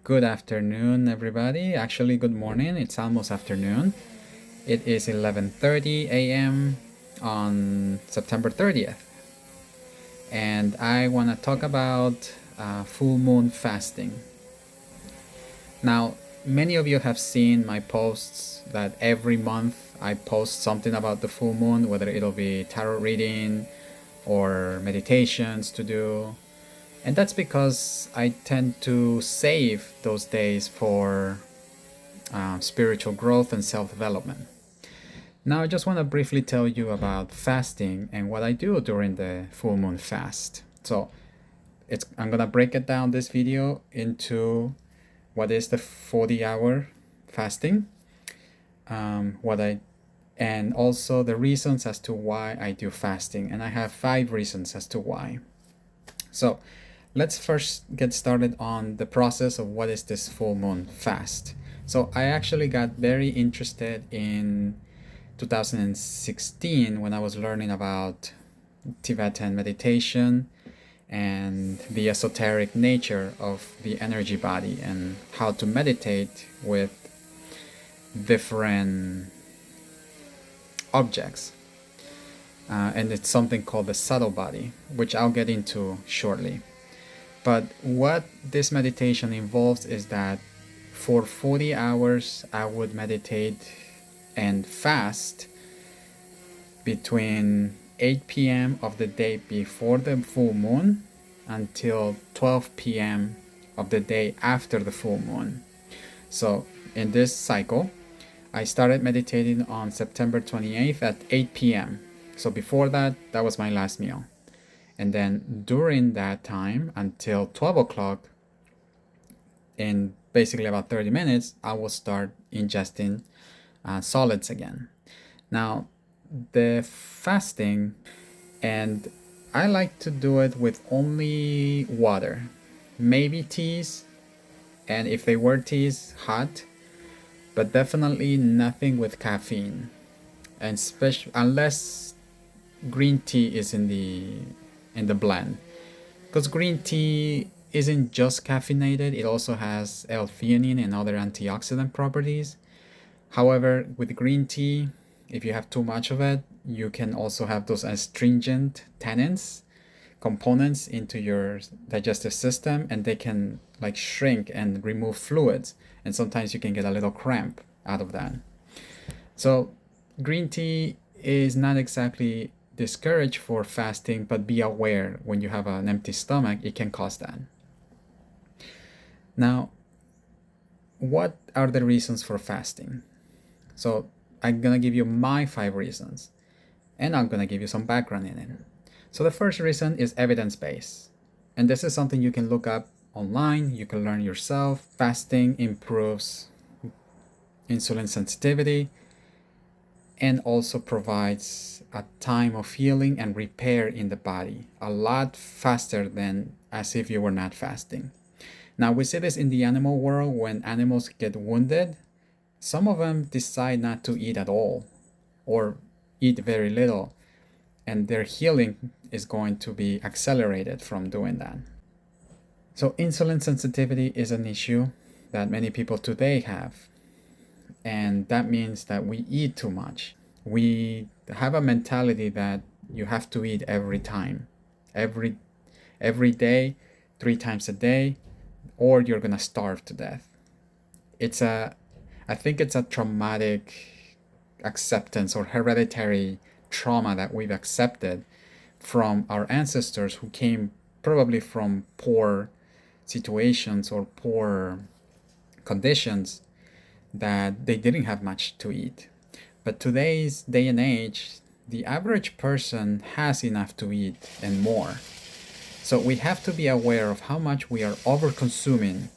Good afternoon, everybody. Actually, good morning. It's almost afternoon. It is 11:30 a.m. on September 30th. And I want to talk about full moon fasting. Now, many of you have seen my posts that every month I post something about the full moon, whether it'll be tarot reading or meditations to do. And that's because I tend to save those days for spiritual growth and self development. Now, I just want to briefly tell you about fasting and what I do during the full moon fast. So, I'm gonna break it down this video into what is the 40-hour fasting, what I and also the reasons as to why I do fasting. And I have 5 reasons as to why. So, let's first get started on the process of what is this full moon fast. So I actually got very interested in 2016 when I was learning about Tibetan meditation and the esoteric nature of the energy body and how to meditate with different objects. And it's something called the subtle body, which I'll get into shortly. But what this meditation involves is that for 40 hours I would meditate and fast between 8 p.m. of the day before the full moon until 12 p.m. of the day after the full moon. So in this cycle, I started meditating on September 28th at 8 p.m. So before that, that was my last meal. And then during that time until 12 o'clock, in basically about 30 minutes, I will start ingesting solids again. Now, the fasting, and I like to do it with only water, maybe teas, and if they were teas, hot, but definitely nothing with caffeine, and unless green tea is in the blend, because green tea isn't just caffeinated, it also has L-theanine and other antioxidant properties. However, with green tea, if you have too much of it, you can also have those astringent tannins components into your digestive system, and they can like shrink and remove fluids, and sometimes you can get a little cramp out of that. So green tea is not exactly discouraged for fasting, but be aware when you have an empty stomach, it can cause that. Now, what are the reasons for fasting? So I'm gonna give you my 5 reasons, and I'm gonna give you some background in it. So the first reason is evidence-based, and this is something you can look up online, you can learn yourself. Fasting improves insulin sensitivity and also provides a time of healing and repair in the body a lot faster than as if you were not fasting. Now, we see this in the animal world. When animals get wounded, some of them decide not to eat at all or eat very little, and their healing is going to be accelerated from doing that. So insulin sensitivity is an issue that many people today have, and that means that we eat too much. We have a mentality that you have to eat every time, every day, 3 times a day, or you're gonna starve to death. I think it's a traumatic acceptance or hereditary trauma that we've accepted from our ancestors who came probably from poor situations or poor conditions, that they didn't have much to eat. But today's day and age, the average person has enough to eat and more. So we have to be aware of how much we are over consuming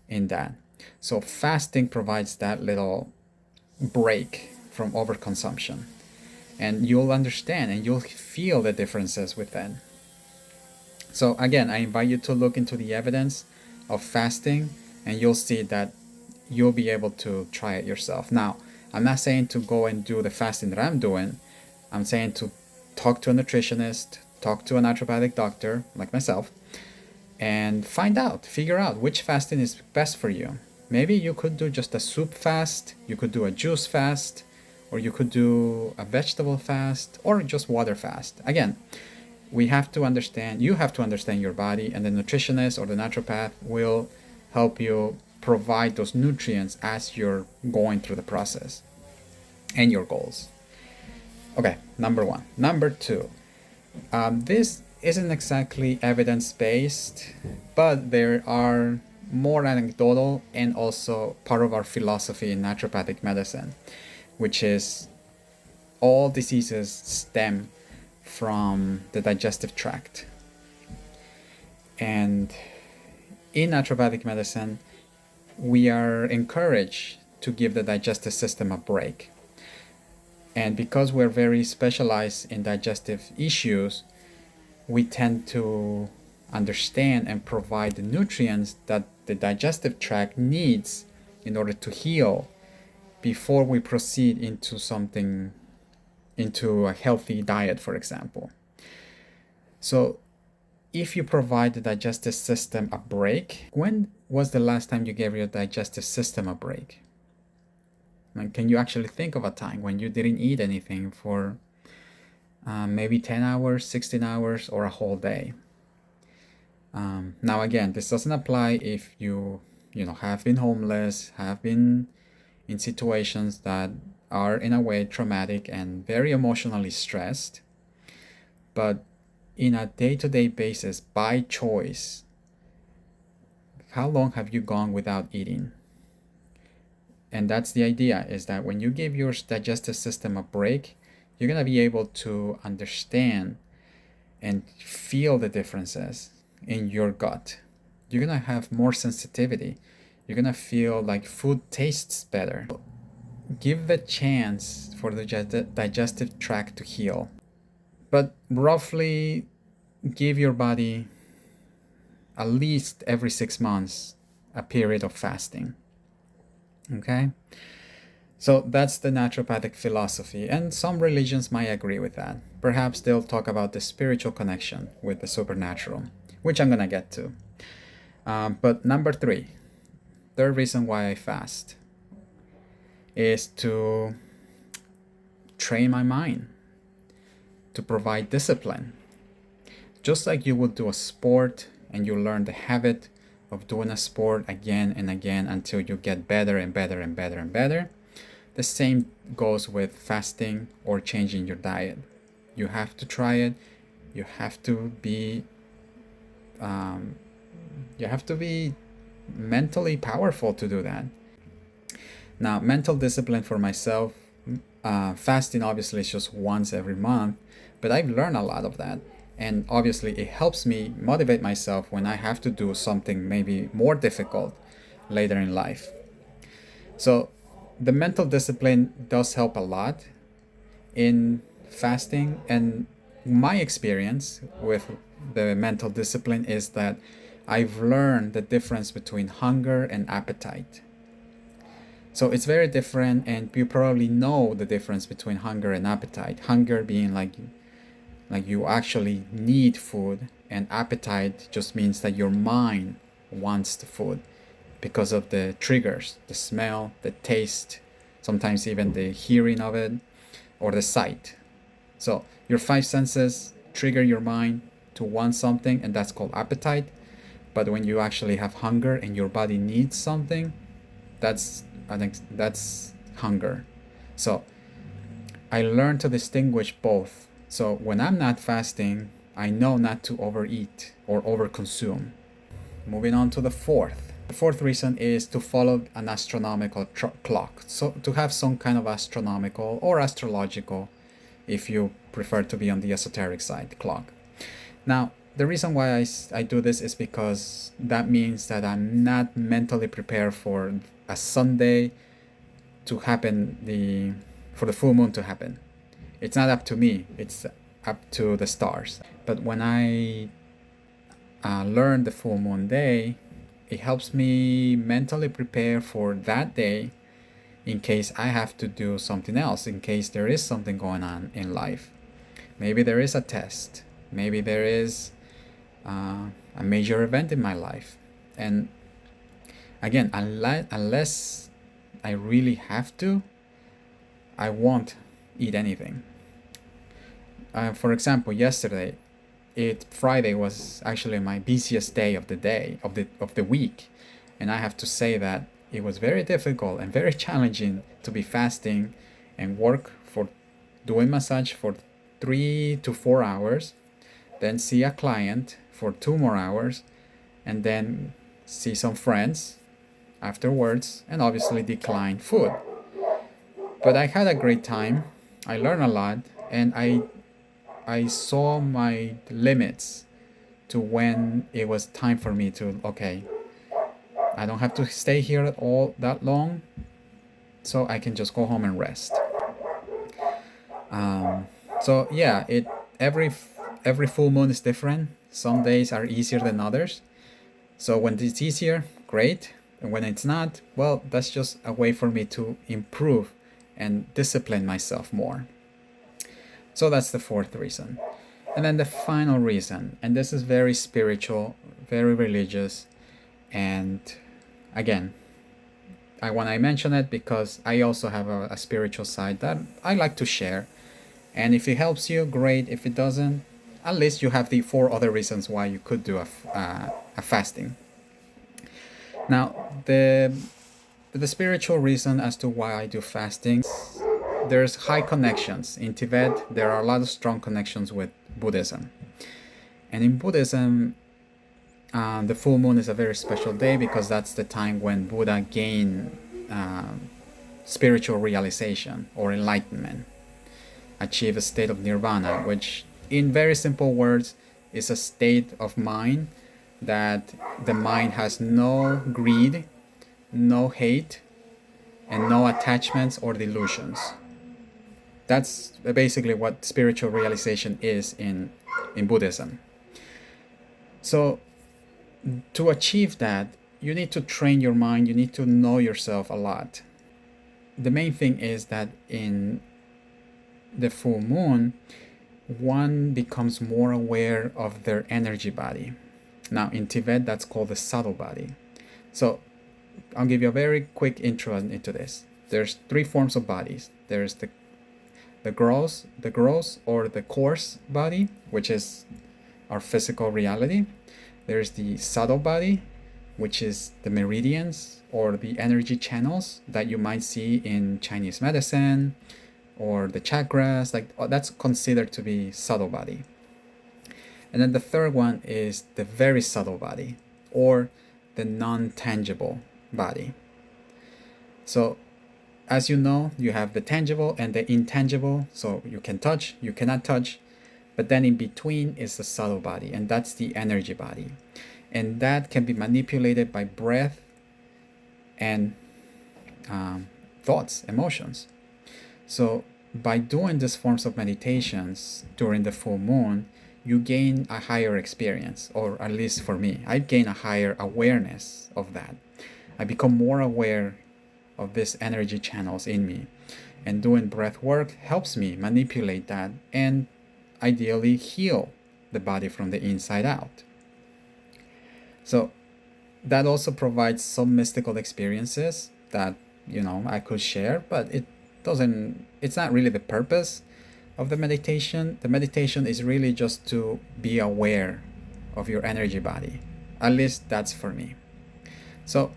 in that. So fasting provides that little break from overconsumption, and you'll understand and you'll feel the differences with that. So again, I invite you to look into the evidence of fasting, and you'll see that you'll be able to try it yourself. Now, I'm not saying to go and do the fasting that I'm doing. I'm saying to talk to a nutritionist, talk to a naturopathic doctor like myself, and figure out which fasting is best for you. Maybe you could do just a soup fast, you could do a juice fast, or you could do a vegetable fast, or just water fast. Again, you have to understand your body, and the nutritionist or the naturopath will help you provide those nutrients as you're going through the process and your goals. Okay, number one. Number two, this isn't exactly evidence-based, but there are more anecdotal and also part of our philosophy in naturopathic medicine, which is all diseases stem from the digestive tract. And in naturopathic medicine, we are encouraged to give the digestive system a break. And because we're very specialized in digestive issues, we tend to understand and provide the nutrients that the digestive tract needs in order to heal before we proceed into a healthy diet, for example. So if you provide the digestive system a break, when was the last time you gave your digestive system a break? Like, can you actually think of a time when you didn't eat anything for maybe 10 hours, 16 hours, or a whole day? Now again, this doesn't apply if you have been homeless, have been in situations that are in a way traumatic and very emotionally stressed. But in a day-to-day basis, by choice, how long have you gone without eating? And that's the idea, is that when you give your digestive system a break, you're going to be able to understand and feel the differences in your gut. You're going to have more sensitivity. You're going to feel like food tastes better. Give the chance for the digestive tract to heal. But roughly give your body at least every 6 months a period of fasting. Okay? So that's the naturopathic philosophy, and some religions might agree with that. Perhaps they'll talk about the spiritual connection with the supernatural, which I'm gonna get to. But number three, third reason why I fast is to train my mind, to provide discipline. Just like you would do a sport and you learn the habit of doing a sport again and again until you get better and better and better and better, the same goes with fasting or changing your diet. You have to try it. You have to be mentally powerful to do that. Now, mental discipline for myself, fasting obviously is just once every month, but I've learned a lot of that. And obviously it helps me motivate myself when I have to do something maybe more difficult later in life. So the mental discipline does help a lot in fasting, and my experience with the mental discipline is that I've learned the difference between hunger and appetite. So it's very different, and you probably know the difference between hunger and appetite. Hunger being like you actually need food, and appetite just means that your mind wants the food because of the triggers, the smell, the taste, sometimes even the hearing of it, or the sight. So your five senses trigger your mind to want something, and that's called appetite. But when you actually have hunger and your body needs something, that's hunger. So I learned to distinguish both. So when I'm not fasting, I know not to overeat or overconsume. Moving on to the fourth. The fourth reason is to follow an astronomical clock. So to have some kind of astronomical or astrological, if you prefer to be on the esoteric side, clock. Now, the reason why I do this is because that means that I'm not mentally prepared for a Sunday to happen, for the full moon to happen. It's not up to me, it's up to the stars. But when I learn the full moon day, it helps me mentally prepare for that day in case I have to do something else, in case there is something going on in life. Maybe there is a test. Maybe there is a major event in my life. And again, unless I really have to, I won't eat anything. For example, yesterday, Friday was actually my busiest day of the week, and I have to say that it was very difficult and very challenging to be fasting and work for doing massage for 3 to 4 hours, then see a client for 2 more hours, and then see some friends afterwards, and obviously decline food. But I had a great time. I learned a lot, and I saw my limits to when it was time for me to, okay, I don't have to stay here all that long, so I can just go home and rest. So yeah, every full moon is different. Some days are easier than others. So when it's easier, great. And when it's not, well, that's just a way for me to improve and discipline myself more. So that's the fourth reason. And then the final reason, and this is very spiritual, very religious, and again, when I mention it because I also have a spiritual side that I like to share. And if it helps you, great. If it doesn't, at least you have the 4 other reasons why you could do a fasting. Now, the spiritual reason as to why I do fasting, there's high connections. In Tibet, there are a lot of strong connections with Buddhism. And in Buddhism, the full moon is a very special day because that's the time when Buddha gained spiritual realization or enlightenment, achieve a state of nirvana, which in very simple words is a state of mind that the mind has no greed, no hate, and no attachments or delusions. That's basically what spiritual realization is in Buddhism. So to achieve that, you need to train your mind, you need to know yourself a lot. The main thing is that in the full moon, one becomes more aware of their energy body. Now in Tibet, that's called the subtle body. So I'll give you a very quick intro into this. There's 3 forms of bodies. There's the gross or the coarse body, which is our physical reality. There's the subtle body, which is the meridians or the energy channels that you might see in Chinese medicine, or the chakras, that's considered to be subtle body. And then the third one is the very subtle body, or the non-tangible body. So as you know, you have the tangible and the intangible. So you can touch, you cannot touch, but then in between is the subtle body, and that's the energy body. And that can be manipulated by breath and thoughts, emotions. So by doing these forms of meditations during the full moon, you gain a higher experience, or at least for me, I gain a higher awareness of that. I become more aware of these energy channels in me. And doing breath work helps me manipulate that and ideally heal the body from the inside out. So that also provides some mystical experiences that, I could share, but it's not really the purpose of the meditation. The meditation is really just to be aware of your energy body. At least that's for me. So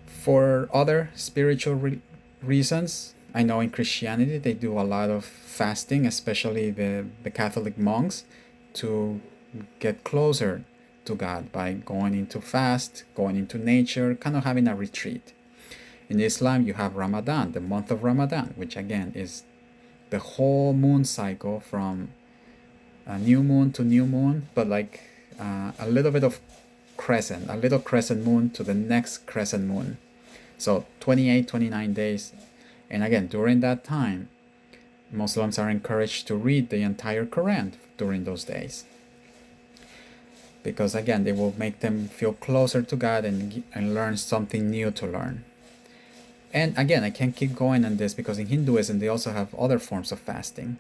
for other spiritual reasons, I know in Christianity they do a lot of fasting, especially the Catholic monks, to get closer to God by going into fast, going into nature, kind of having a retreat. In Islam, you have Ramadan, the month of Ramadan, which again is the whole moon cycle from new moon to new moon, but like a little bit of a little crescent moon to the next crescent moon. So 28, 29 days. And again, during that time, Muslims are encouraged to read the entire Quran during those days. Because again, they will make them feel closer to God and learn something new to learn. And again, I can't keep going on this because in Hinduism, they also have other forms of fasting.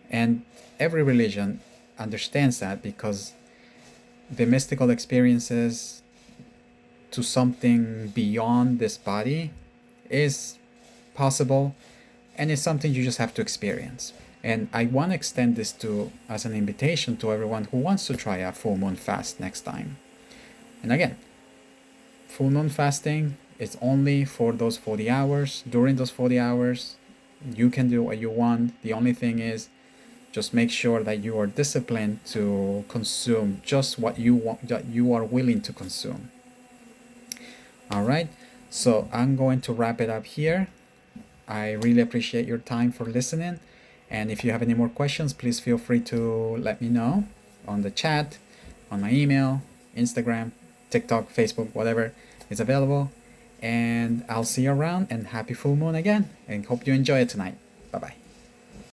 And every religion understands that because the mystical experiences to something beyond this body is possible, and it's something you just have to experience. And I want to extend this to as an invitation to everyone who wants to try a full moon fast next time. And again, full moon fasting is only for those 40 hours. During those 40 hours, you can do what you want. The only thing is just make sure that you are disciplined to consume just what you want, that you are willing to consume. All right, so I'm going to wrap it up here. I really appreciate your time for listening. And if you have any more questions, please feel free to let me know on the chat, on my email, Instagram, TikTok, Facebook, whatever is available. And I'll see you around, and happy full moon again, and hope you enjoy it tonight. Bye-bye.